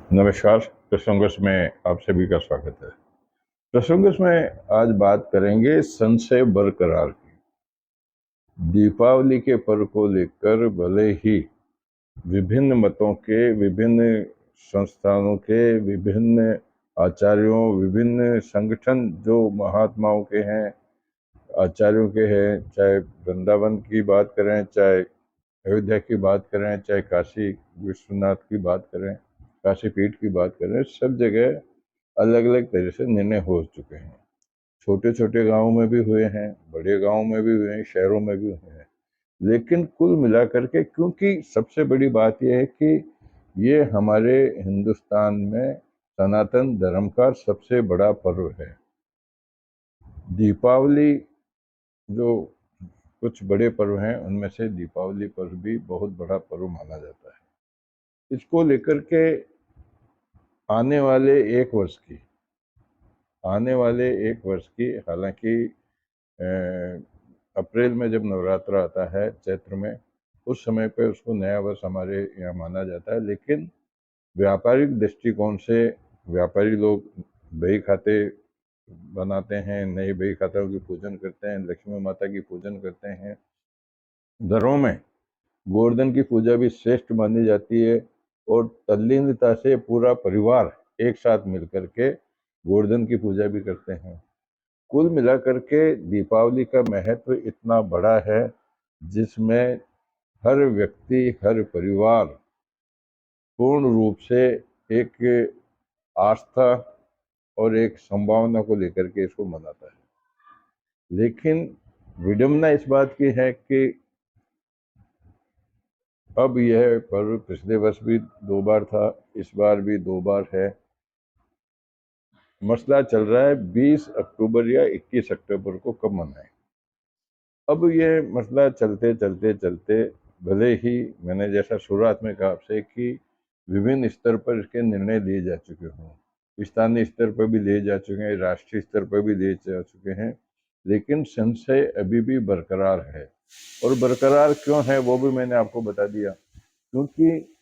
नमस्कार। प्रसंगस में आप सभी का स्वागत है। प्रसंगस में आज बात करेंगे संशय बरकरार की। दीपावली के पर्व को लेकर भले ही विभिन्न मतों के, विभिन्न संस्थानों के, विभिन्न आचार्यों, विभिन्न संगठन जो महात्माओं के हैं, आचार्यों के हैं, चाहे वृंदावन की बात करें, चाहे अयोध्या की बात करें, चाहे काशी विश्वनाथ की बात करें, काशी पीठ की बात करें, सब जगह अलग अलग तरह से निर्णय हो चुके हैं। छोटे छोटे गांवों में भी हुए हैं, बड़े गांवों में भी हुए हैं, शहरों में भी हुए हैं। लेकिन कुल मिलाकर के, क्योंकि सबसे बड़ी बात यह है कि ये हमारे हिंदुस्तान में सनातन धर्म का सबसे बड़ा पर्व है। दीपावली, जो कुछ बड़े पर्व हैं उनमें से दीपावली पर्व भी बहुत बड़ा पर्व माना जाता है। इसको लेकर के आने वाले एक वर्ष की हालांकि अप्रैल में जब नवरात्र आता है, चैत्र में, उस समय पे उसको नया वर्ष हमारे यहाँ माना जाता है। लेकिन व्यापारिक दृष्टिकोण से व्यापारी लोग बही खाते बनाते हैं, नए बही खातों की पूजन करते हैं, लक्ष्मी माता की पूजन करते हैं। घरों में गोवर्धन की पूजा भी श्रेष्ठ मानी जाती है और तल्लीनता से पूरा परिवार एक साथ मिलकर के गोवर्धन की पूजा भी करते हैं। कुल मिलाकर के दीपावली का महत्व इतना बड़ा है, जिसमें हर व्यक्ति, हर परिवार पूर्ण रूप से एक आस्था और एक संभावना को लेकर के इसको मनाता है। लेकिन विडंबना इस बात की है कि अब यह पर्व पिछले वर्ष भी 2 बार था, इस बार भी 2 बार है। मसला चल रहा है 20 अक्टूबर या 21 अक्टूबर को कब मनाएं। अब ये मसला चलते चलते चलते, भले ही मैंने जैसा शुरुआत में कहा आपसे कि विभिन्न स्तर पर इसके निर्णय लिए जा चुके हों, स्थानीय स्तर पर भी लिए जा चुके हैं, राष्ट्रीय स्तर पर भी लिए जा चुके हैं, लेकिन संशय अभी भी बरकरार है। और बरकरार क्यों है वो भी मैंने आपको बता दिया। क्योंकि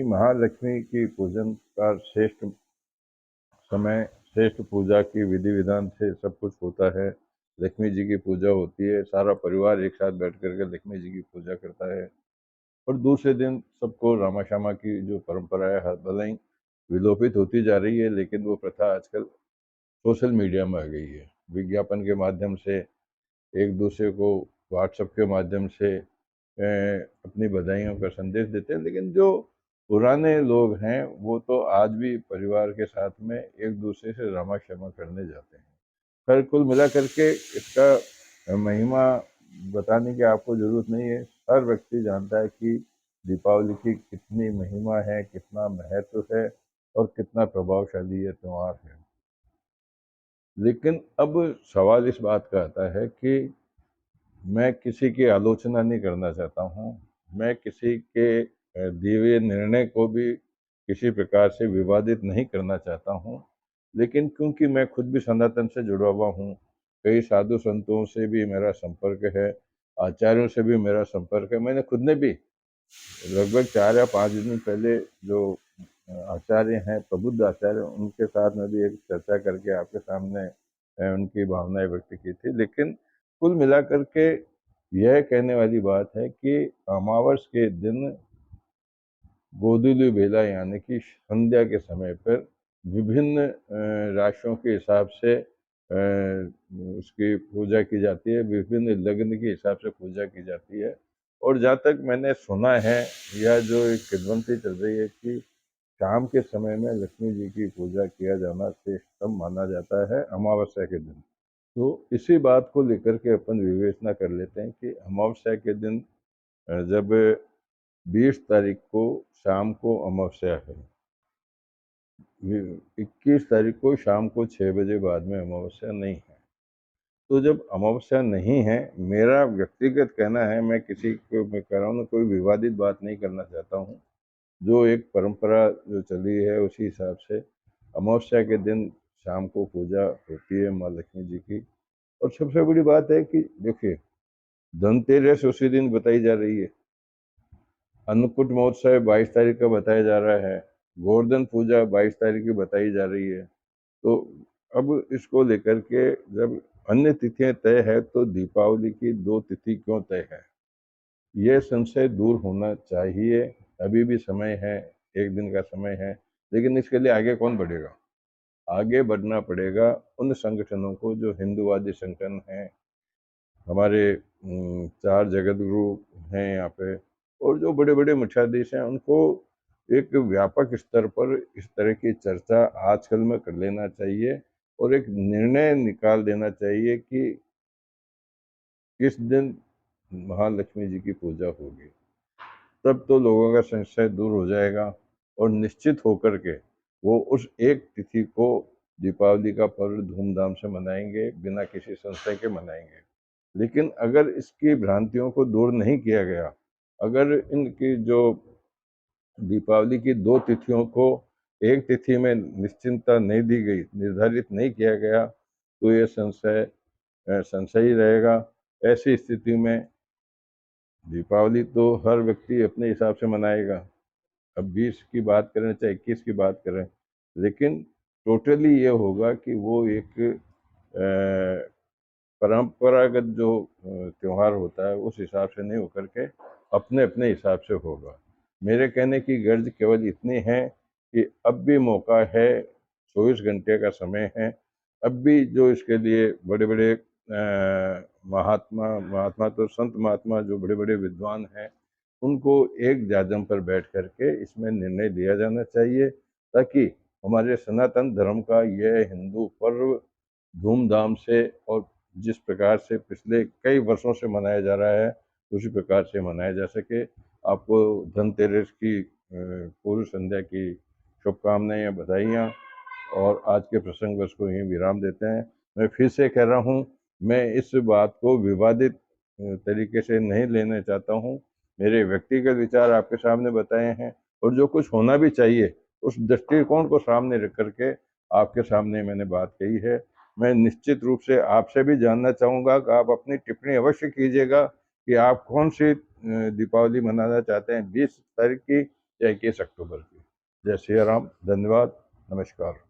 महालक्ष्मी की पूजन का श्रेष्ठ समय, श्रेष्ठ पूजा की विधि विधान से सब कुछ होता है। लक्ष्मी जी की पूजा होती है, सारा परिवार एक साथ बैठ करके लक्ष्मी जी की पूजा करता है। और दूसरे दिन सबको रामा श्यामा की जो परंपरा है, भले ही विलोपित होती जा रही है, लेकिन वो प्रथा आजकल सोशल मीडिया में आ गई है। विज्ञापन के माध्यम से एक दूसरे को व्हाट्सएप के माध्यम से अपनी बधाइयों का संदेश देते हैं। लेकिन जो पुराने लोग हैं वो तो आज भी परिवार के साथ में एक दूसरे से रामा क्षमा करने जाते हैं। पर कुल मिला करके इसका महिमा बताने की आपको जरूरत नहीं है। हर व्यक्ति जानता है कि दीपावली की कितनी महिमा है, कितना महत्व है और कितना प्रभावशाली ये त्यौहार है। लेकिन अब सवाल इस बात का आता है कि मैं किसी की आलोचना नहीं करना चाहता हूँ, मैं किसी के दिए हुए निर्णय को भी किसी प्रकार से विवादित नहीं करना चाहता हूँ। लेकिन क्योंकि मैं खुद भी सनातन से जुड़ा हुआ हूँ, कई साधु संतों से भी मेरा संपर्क है, आचार्यों से भी मेरा संपर्क है। मैंने खुद ने भी लगभग 4 या 5 दिन पहले जो आचार्य हैं, प्रबुद्ध आचार्य, उनके साथ में भी एक चर्चा करके आपके सामने उनकी भावनाएं व्यक्त की थी। लेकिन कुल मिलाकर के यह कहने वाली बात है कि अमावस के दिन गोधूली बेला यानी कि संध्या के समय पर विभिन्न राशियों के हिसाब से उसकी पूजा की जाती है, विभिन्न लग्न के हिसाब से पूजा की जाती है। और जहाँ तक मैंने सुना है, यह जो एक किंवदंती चल रही है कि शाम के समय में लक्ष्मी जी की पूजा किया जाना श्रेष्ठतम माना जाता है अमावस्या के दिन। तो इसी बात को लेकर के अपन विवेचना कर लेते हैं कि अमावस्या के दिन जब 20 तारीख को शाम को अमावस्या है, 21 तारीख को शाम को 6 बजे बाद में अमावस्या नहीं है। तो जब अमावस्या नहीं है, मेरा व्यक्तिगत कहना है, मैं किसी को मैं कह रहा हूँ, कोई विवादित बात नहीं करना चाहता हूँ, जो एक परंपरा जो चली है उसी हिसाब से अमावस्या के दिन शाम को पूजा होती है माँ लक्ष्मी जी की। और सबसे बड़ी बात है कि देखिए, धनतेरस उसी दिन बताई जा रही है। अन्नकूट महोत्सव 22 तारीख का बताया जा रहा है, गोवर्धन पूजा 22 तारीख की बताई जा रही है। तो अब इसको लेकर के जब अन्य तिथियां तय है तो दीपावली की 2 तिथि क्यों तय है? ये संशय दूर होना चाहिए। अभी भी समय है, 1 दिन का समय है, लेकिन इसके लिए आगे कौन बढ़ेगा? आगे बढ़ना पड़ेगा उन संगठनों को जो हिंदूवादी संगठन हैं, हमारे 4 जगतगुरु हैं यहाँ पे, और जो बड़े-बड़े मठाधीश हैं, उनको एक व्यापक स्तर पर इस तरह की चर्चा आजकल में कर लेना चाहिए और एक निर्णय निकाल देना चाहिए कि किस दिन महालक्ष्मी जी की पूजा होगी। तब तो लोगों का संशय दूर हो जाएगा और निश्चित होकर के वो उस एक तिथि को दीपावली का पर्व धूमधाम से मनाएंगे, बिना किसी संशय के मनाएंगे। लेकिन अगर इसकी भ्रांतियों को दूर नहीं किया गया, अगर इनकी जो दीपावली की 2 तिथियों को एक तिथि में निश्चिंतता नहीं दी गई, निर्धारित नहीं किया गया, तो ये संशय ही रहेगा। ऐसी स्थिति में दीपावली तो हर व्यक्ति अपने हिसाब से मनाएगा। अब 20 की बात करें चाहे 21 की बात करें, लेकिन टोटली ये होगा कि वो एक परंपरागत जो त्योहार होता है उस हिसाब से नहीं होकर के अपने अपने हिसाब से होगा। मेरे कहने की गर्ज केवल इतनी है कि अब भी मौका है, 24 घंटे का समय है। अब भी जो इसके लिए बड़े बड़े महात्मा महात्मा तो संत महात्मा जो बड़े बड़े विद्वान हैं, उनको एक जाजम पर बैठ करके इसमें निर्णय लिया जाना चाहिए, ताकि हमारे सनातन धर्म का यह हिंदू पर्व धूमधाम से और जिस प्रकार से पिछले कई वर्षों से मनाया जा रहा है, उसी प्रकार से मनाया जा सके। आपको धनतेरस की पूर्व संध्या की शुभकामनाएं, बधाइयाँ, और आज के प्रसंग को यहीं विराम देते हैं। मैं फिर से कह रहा हूँ, मैं इस बात को विवादित तरीके से नहीं लेना चाहता हूँ। मेरे व्यक्तिगत विचार आपके सामने बताए हैं और जो कुछ होना भी चाहिए उस दृष्टिकोण को सामने रख करके आपके सामने मैंने बात कही है। मैं निश्चित रूप से आपसे भी जानना चाहूँगा कि आप अपनी टिप्पणी अवश्य कीजिएगा कि आप कौन सी दीपावली मनाना चाहते हैं, 20 तारीख की या 21 अक्टूबर की। जय सिया राम, धन्यवाद, नमस्कार।